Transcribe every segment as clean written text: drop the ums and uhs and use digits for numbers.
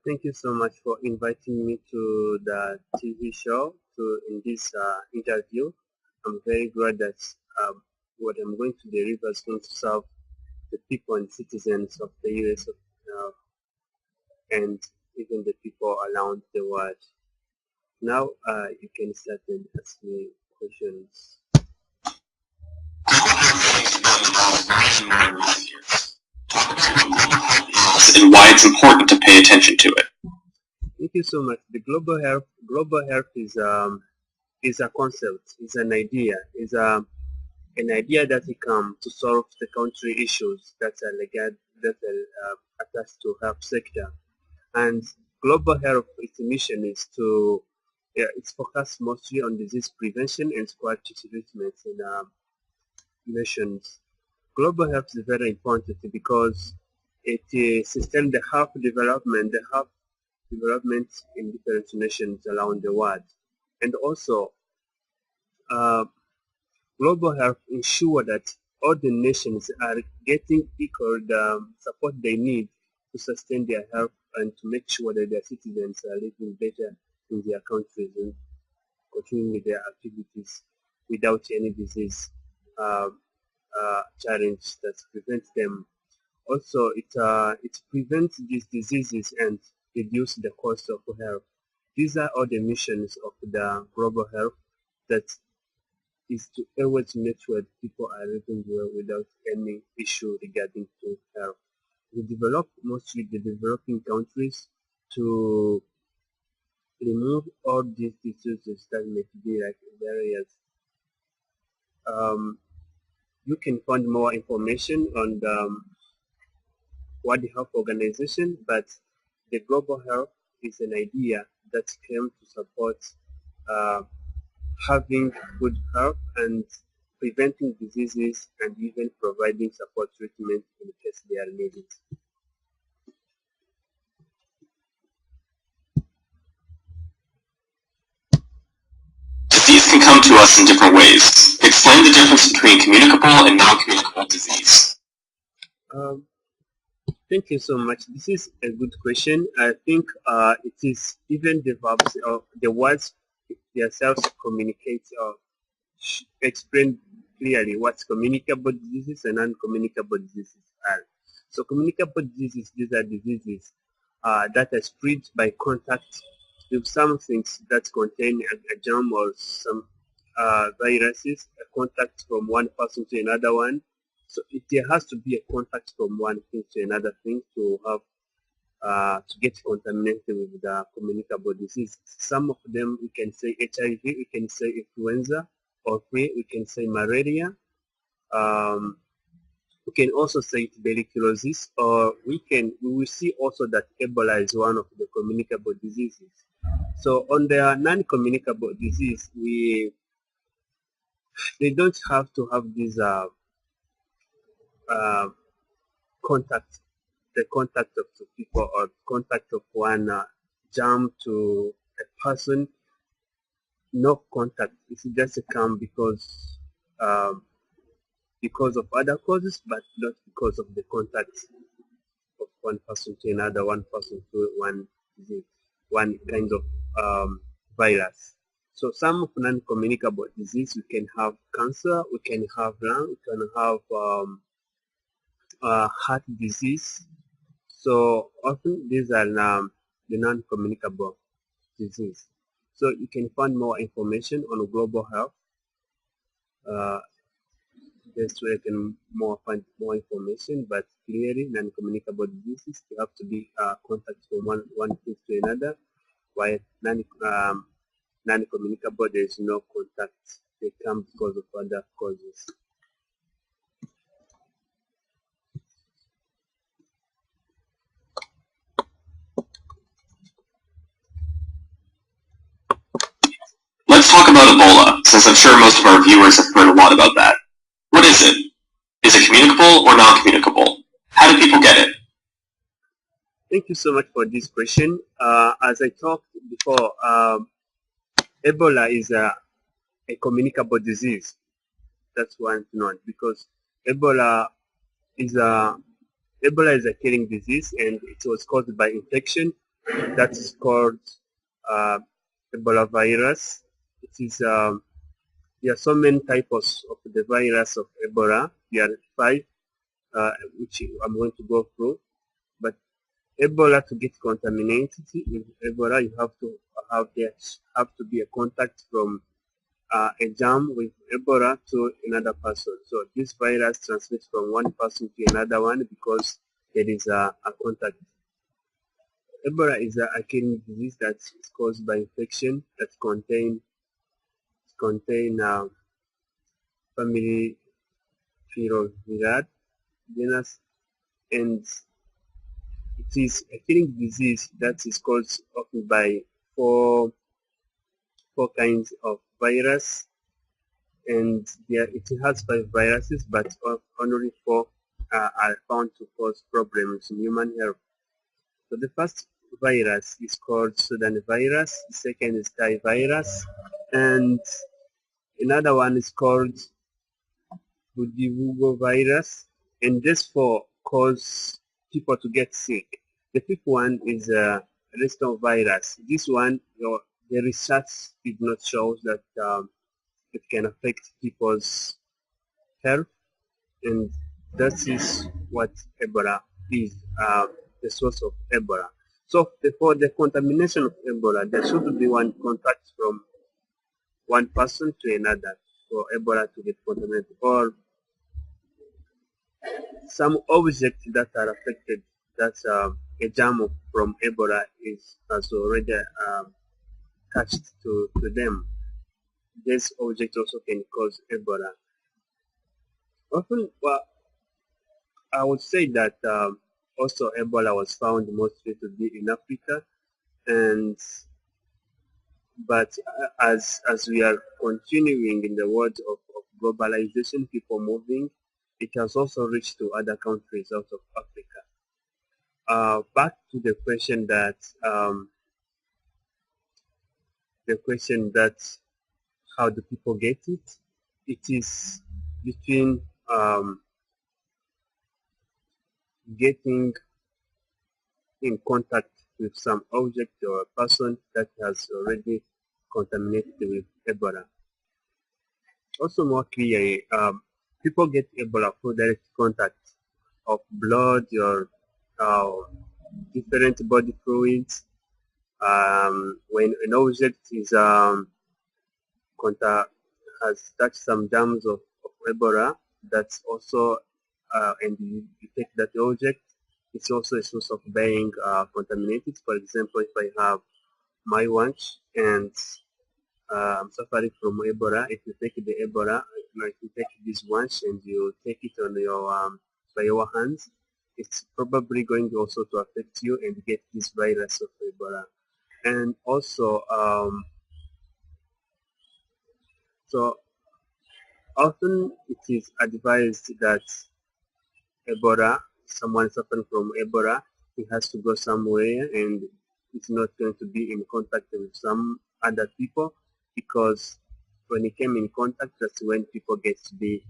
Thank you so much for inviting me to the TV show to in this interview. I'm very glad that what I'm going to deliver is going to serve the people and citizens of the US and even the people around the world. Now you can start and ask me questions. And why it's important to pay attention to it. Thank you so much. The global health is a concept, is an idea, is an idea that will come to solve the country issues that are attached to health sector. And global health, its mission is to it's focused mostly on disease prevention and quality treatment in nations. Global health is very important because it sustains the health development in different nations around the world. And also, uh, global health ensure that all the nations are getting equal support they need to sustain their health and to make sure that their citizens are living better in their countries and continuing with their activities without any disease uh, challenge that prevents them. Also, it prevents these diseases and reduce the cost of health. These are all the missions of the global health that is to always make sure that people are living well without any issue regarding to health. We develop mostly the developing countries to remove all these diseases that may be like barriers. Um, you can find more information on the World Health Organization, but the global health is an idea that came to support uh, having good health and preventing diseases and even providing support treatment in case they are needed. Disease can come to us in different ways. Explain the difference between communicable and non-communicable disease. Um, Thank you so much. This is a good question. I think it is even the verbs or the words themselves communicate or explain clearly what communicable diseases and non-communicable diseases are. So communicable diseases, these are diseases that are spread by contact with some things that contain a germ or some viruses, a contact from one person to another one. So there has to be a contact from one thing to another thing to have to get contaminated with the communicable disease. Some of them we can say HIV, we can say influenza, or we can say malaria. Um, we can also say tuberculosis, or we will see also that Ebola is one of the communicable diseases. So on the non-communicable disease, they don't have to have this uh, contact, the contact of two people or contact of one germ to a person. No contact. It's just come because of other causes, but not because of the contact of one person to another, one person to one disease, one kind of virus. So some of non-communicable disease, we can have cancer, we can have lung, we can have heart disease. So often these are the non-communicable disease. So you can find more information on global health. That's where you can find more information, but clearly non-communicable diseases you have to be contact from one thing to another, while non-communicable there is no contact. They come because of other causes. Let's talk about Ebola, since I'm sure most of our viewers have heard a lot about that. What is it? Is it communicable or non-communicable? How do people get it? Thank you so much for this question. As I talked before, Ebola is a communicable disease. That's one to know because Ebola is a Ebola is a killing disease and it was caused by infection that is called Ebola virus. It is there are so many types of the virus of Ebola. There are 5, which I'm going to go through. But Ebola, to get contaminated with Ebola, you have to be a contact from a germ with Ebola to another person. So this virus transmits from one person to another one because there is a contact. Ebola is a kidney disease that is caused by infection that contain family Firovirad genus, and it is a kidney disease that is caused often by four kinds of virus, and it has 5 viruses, but only 4 are found to cause problems in human health. So the first virus is called Sudan virus, the second is Thai virus, and another one is called Budivugo virus, and this for cause people to get sick. The fifth one is Reston virus. This one, the research did not show that it can affect people's health, and that is what Ebola is, the source of Ebola. So for the contamination of Ebola, there should be one contact from one person to another for Ebola to get contaminated, or some objects that are affected, that a germ from Ebola has already attached to them. This object also can cause Ebola. Often, well, I would say that also Ebola was found mostly to be in Africa, and but as we are continuing in the world of globalization, people moving, it has also reached to other countries out of Africa. Back to the question that how do people get it? It is between getting in contact with some object or a person that has already contaminated with Ebola. Also, more clearly, people get Ebola through direct contact of blood or different body fluids. When an object is has touched some germs of Ebola, that's also and you take that object, it's also a source of being contaminated. For example, if I have my lunch and I'm suffering from Ebola, if you take the Ebola, if you take this lunch and you take it on your by your hands, it's probably going also to affect you and get this virus of Ebola. And also, so often it is advised that someone suffering from Ebola, he has to go somewhere and it's not going to be in contact with some other people, because when he came in contact, that's when people get to be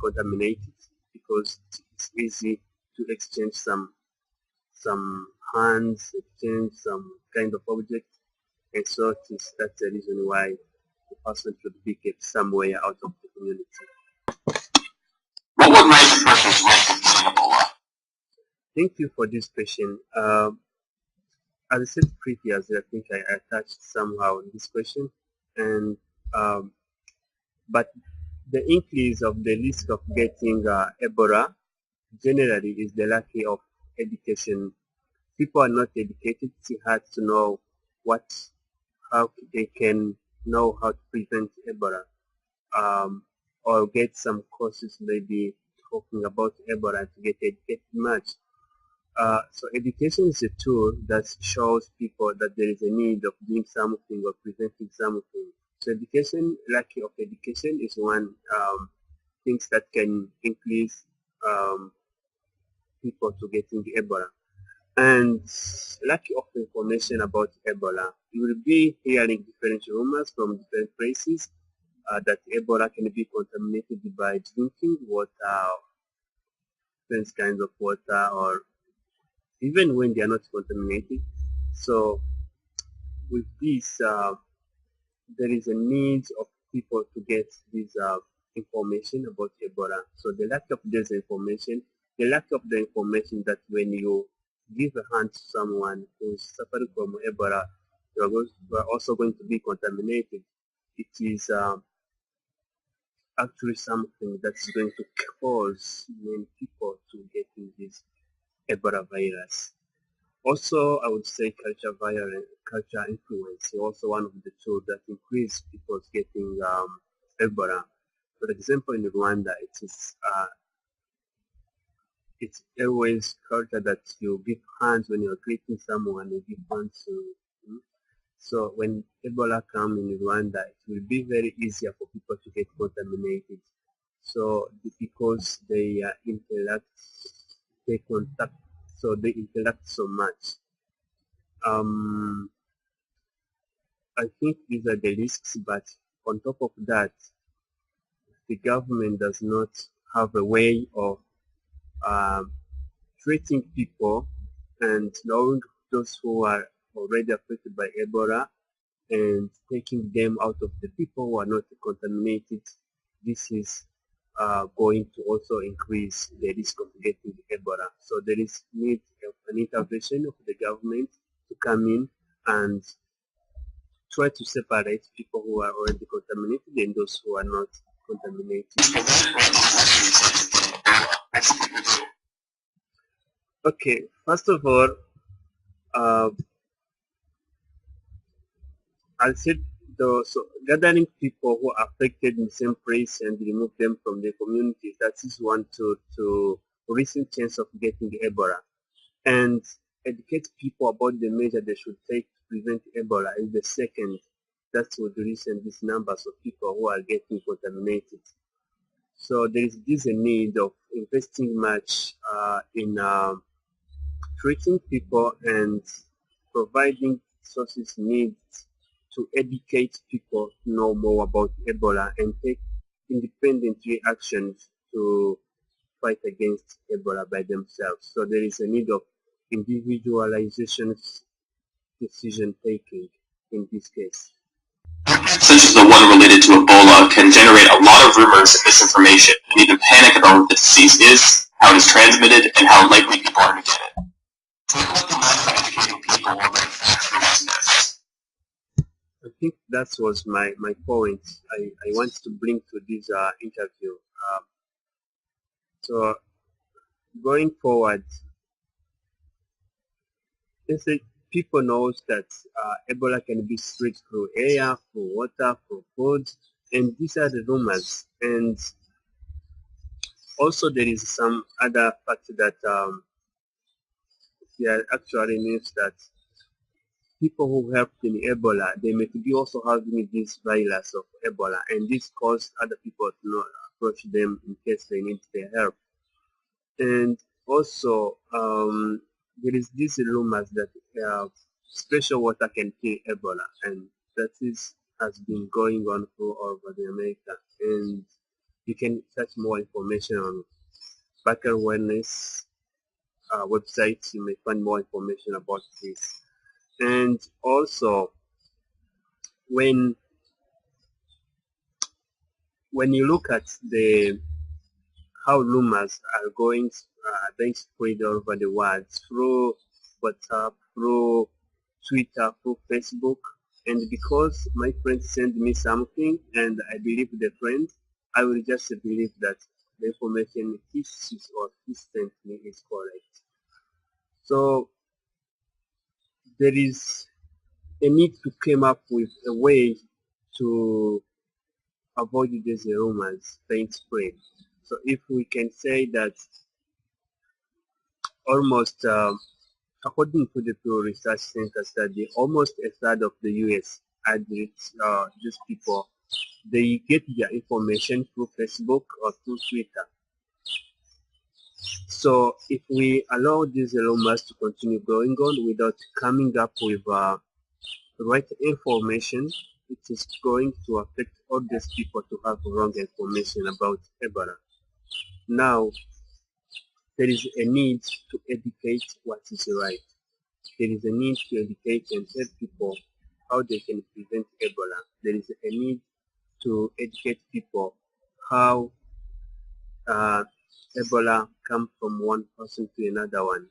contaminated, because it's easy to exchange some hands, exchange some kind of object, and so that's the reason why the person should be kept somewhere out of the community. What would raise a person's risk of getting Ebola? Thank you for this question. As I said previously, I think I touched somehow on this question, and but the increase of the risk of getting Ebola generally is the lack of education. People are not educated. It's hard to know how they can know how to prevent Ebola, or get some courses maybe talking about Ebola to get educated much. So education is a tool that shows people that there is a need of doing something or preventing something. So lack of education is one things that can increase people to getting Ebola. And lack of information about Ebola. You will be hearing different rumors from different places that Ebola can be contaminated by drinking water, different kinds of water, or even when they are not contaminated. So with this, there is a need of people to get this information about Ebola. So the lack of this information, the lack of the information that when you give a hand to someone who is suffering from Ebola, you are also going to be contaminated. It is actually something that's going to cause many people to get this Ebola virus. Also, I would say culture influence is also one of the tools that increase people getting Ebola. For example, in Rwanda, it's always culture that you give hands when you're greeting someone. You give hands to. So when Ebola comes in Rwanda, it will be very easier for people to get contaminated. So because they interact, they contact, so they interact so much. I think these are the risks, but on top of that, the government does not have a way of treating people and knowing those who are already affected by Ebola and taking them out of the people who are not contaminated. This is going to also increase the risk of getting Ebola. So there is need of an intervention of the government to come in and try to separate people who are already contaminated and those who are not contaminated. Okay, first of all, I said so gathering people who are affected in the same place and remove them from the community, that is one to reduce chance of getting Ebola. And educate people about the measure they should take to prevent Ebola is the second. That would reduce these numbers of people who are getting contaminated. So there is this a need of investing much in treating people and providing sources needs to educate people to know more about Ebola and take independent actions to fight against Ebola by themselves. So there is a need of individualization decision taking in this case. Such as the one related to Ebola can generate a lot of rumors and misinformation and even panic about what the disease is, how it is transmitted, and how likely people are to get it. So what the method of educating people will make facts for these myths? I think that was my point I want to bring to this interview. So going forward, people knows that Ebola can be spread through air, through water, through food, and these are the rumors. And also there is some other fact that there actually means that people who helped in Ebola, they may be also having this virus of Ebola, and this caused other people to not approach them in case they need their help. And also, there is this rumors that special water can kill Ebola, and that has been going on all over the America. And you can search more information on Baker Wellness websites. You may find more information about this. And also, when you look at how rumors are being spread all over the world through WhatsApp, through Twitter, through Facebook, and because my friend sent me something and I believe the friend, I will just believe that the information he sees or he sent me is correct. So there is a need to come up with a way to avoid these rumors being spread. So if we can say that almost, according to the Pew Research Center study, almost a third of the U.S. adults, these people, they get their information through Facebook or through Twitter. So if we allow these rumors to continue going on without coming up with right information, it is going to affect all these people to have wrong information about Ebola. Now, there is a need to educate what is right. There is a need to educate and tell people how they can prevent Ebola. There is a need to educate people how Ebola comes from one person to another one.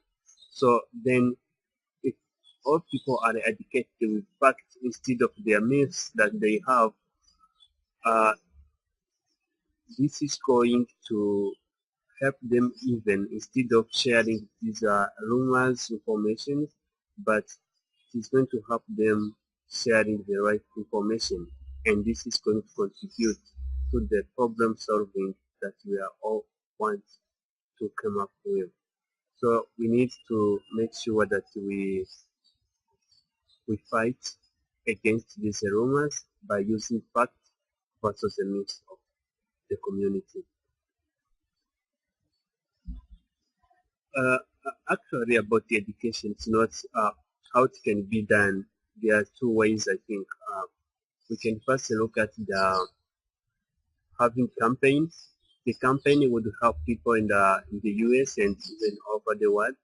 So then, if all people are educated with facts instead of their myths that they have, this is going to help them even instead of sharing these rumors, information, but it is going to help them sharing the right information, and this is going to contribute to the problem solving that we are all want to come up with. So we need to make sure that we fight against these rumors by using facts versus the myths of the community. Actually, about the education, it's not how it can be done. There are two ways, I think. We can first look at the having campaigns. The campaign would help people in the US and even over the world,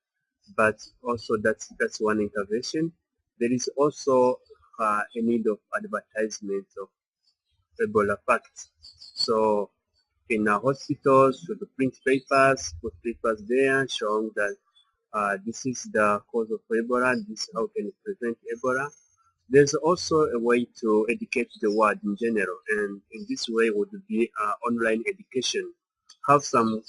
but also that's one intervention. There is also a need of advertisement of Ebola facts. So in our hospitals, we print papers, put papers there showing that this is the cause of Ebola, this is how can prevent Ebola. There's also a way to educate the world in general, and in this way would be online education. Have some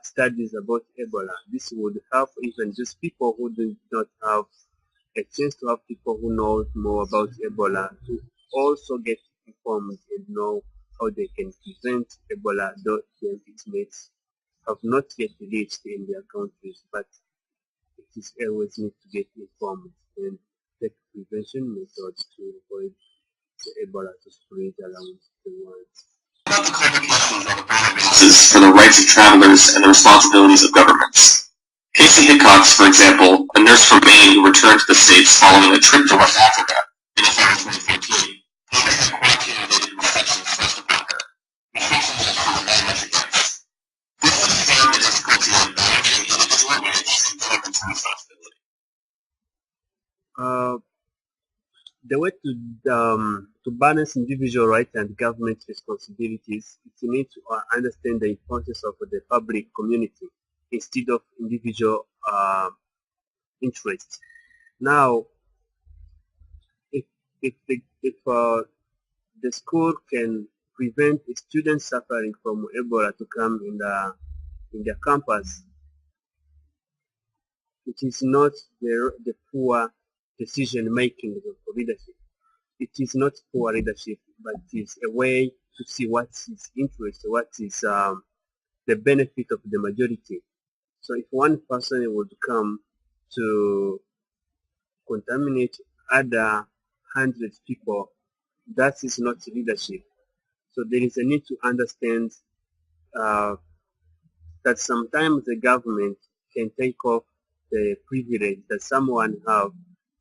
studies about Ebola. This would help even just people who do not have a chance to have people who know more about Ebola to also get informed and know how they can prevent Ebola, though its mates have not yet reached in their countries, but it is always need to get informed and take prevention methods to avoid the Ebola to spread around the world. About the clarifications on the basis for the rights of travelers and the responsibilities of governments. Casey Hickox, for example, a nurse from Maine who returned to the States following a trip to West Africa in the summer of 2014, had quantitative restrictions placed upon her, restrictions that she was very much against. This was found a difficulty in balancing individual rights and government's responsibility. The way to balance individual rights and government responsibilities is you need to understand the importance of the public community instead of individual interests. Now, if the school can prevent students suffering from Ebola to come in their campus, it is not the poor decision making of leadership. It is not poor leadership, but it is a way to see what is interest, what is the benefit of the majority. So if one person would come to contaminate other 100 people, that is not leadership. So there is a need to understand that sometimes the government can take off the privilege that someone have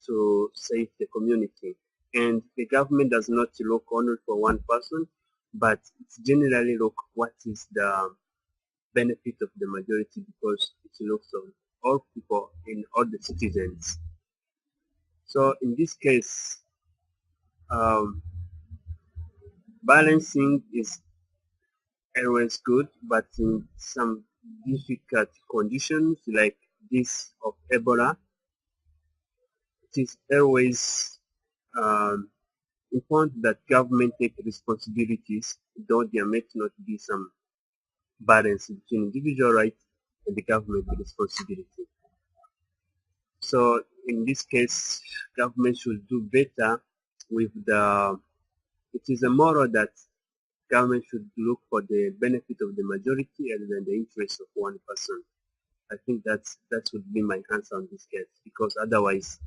to save the community. And the government does not look only for one person, but it's generally look what is the benefit of the majority, because it looks on all people in all the citizens. So in this case, balancing is always good, but in some difficult conditions like this of Ebola, it is always important that government take responsibilities, though there may not be some balance between individual rights and the government responsibility. So in this case, government should do better with it is a moral that government should look for the benefit of the majority rather than the interest of one person. I think that would be my answer on this case, because otherwise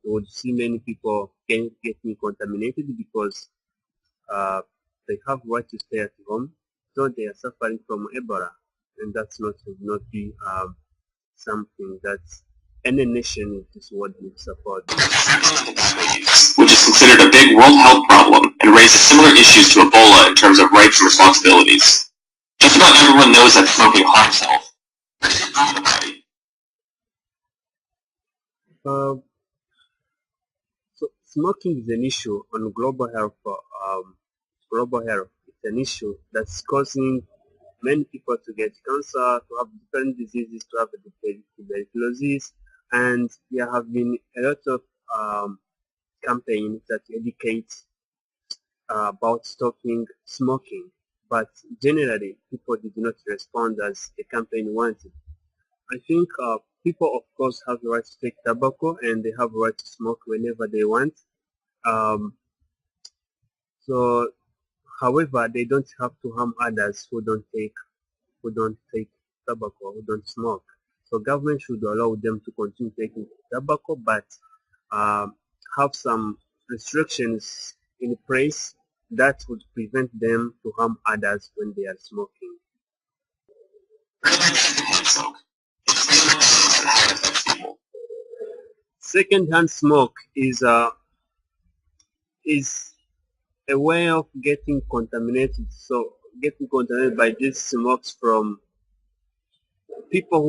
we would see many people getting contaminated because they have right to stay at home, so they are suffering from Ebola, and that's would not be something that any nation in this world would support. Which is considered a big world health problem and raises similar issues to Ebola in terms of rights and responsibilities. Just about everyone knows that smoking harms health, Where does it go in the body? So smoking is an issue on global health. Global health. It's an issue that's causing many people to get cancer, to have different diseases, to have tuberculosis, and there have been a lot of campaigns that educate about stopping smoking, but generally people did not respond as the campaign wanted. I think people, of course, have the right to take tobacco and they have the right to smoke whenever they want. Um, so, however, they don't have to harm others who don't take tobacco, who don't smoke. So, government should allow them to continue taking tobacco, but um, have some restrictions in place that would prevent them to harm others when they are smoking. What about secondhand smoke? It's really knows how it affects people. Secondhand smoke is a way of getting contaminated. So getting contaminated by these smokes from people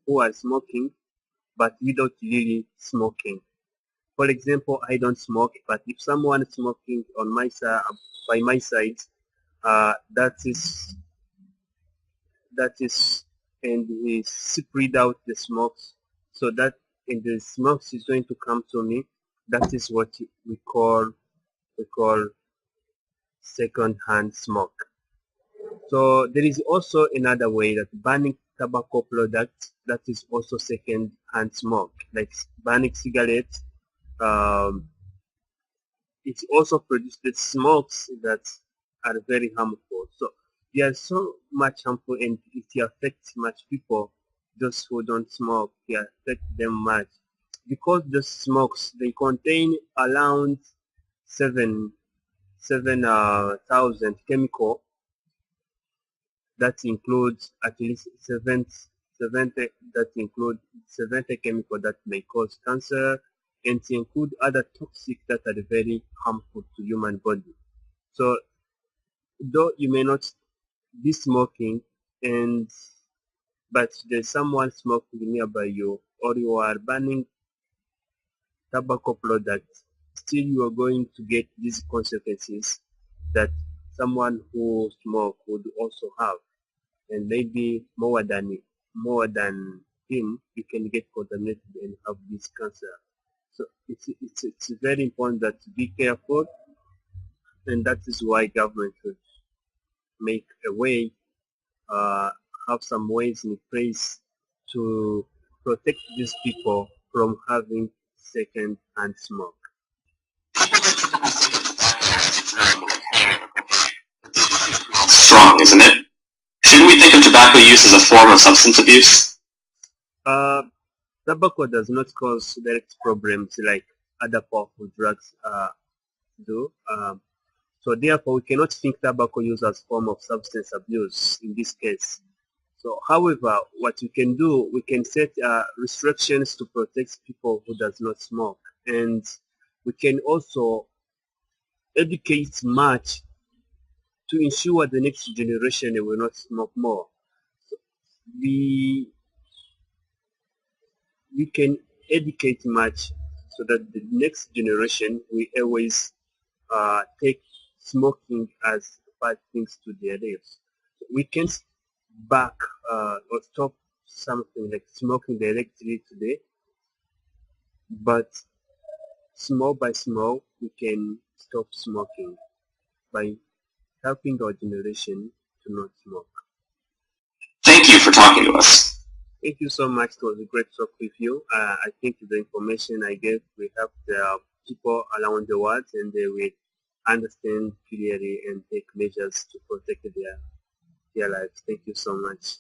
who are smoking, but without really smoking. For example, I don't smoke, but if someone is smoking on my side, by my side, that is, and he spread out the smokes, so that and the smokes is going to come to me. That is what we call second-hand smoke. So there is also another way that burning tobacco products, that is also second-hand smoke, like burning cigarettes. Um, it also produces smokes that are very harmful. So they are so much harmful and it affects much people. Those who don't smoke, they affect them much. Because the smokes, they contain around seven thousand chemical that includes at least 70 that include 70 chemical that may cause cancer and to include other toxic that are very harmful to human body. So though you may not be smoking and but there's someone smoking nearby you or you are burning tobacco products, still you are going to get these consequences that someone who smoke would also have, and maybe more than him, you can get contaminated and have this cancer. So it's very important that to be careful, and that is why government should make a way, uh, have some ways in place to protect these people from having second-hand smoke. People that typically think of tobacco as a drug like heroin or cocaine, but the addiction is strong, isn't it? Shouldn't we think of tobacco use as a form of substance abuse? Uh, Tobacco does not cause direct problems like other powerful drugs do. So therefore, we cannot think tobacco use as form of substance abuse in this case. So, however, what we can do, we can set restrictions to protect people who does not smoke, and we can also educate much to ensure the next generation will not smoke more. We we can educate much so that the next generation will always take smoking as bad things to their lives. We can back or stop something like smoking directly today, but small by small we can stop smoking by helping our generation to not smoke. Thank you for talking to us. Thank you so much. It was a great talk with you. I think the information I gave will help the people around the world and they will understand clearly and take measures to protect their lives. Thank you so much.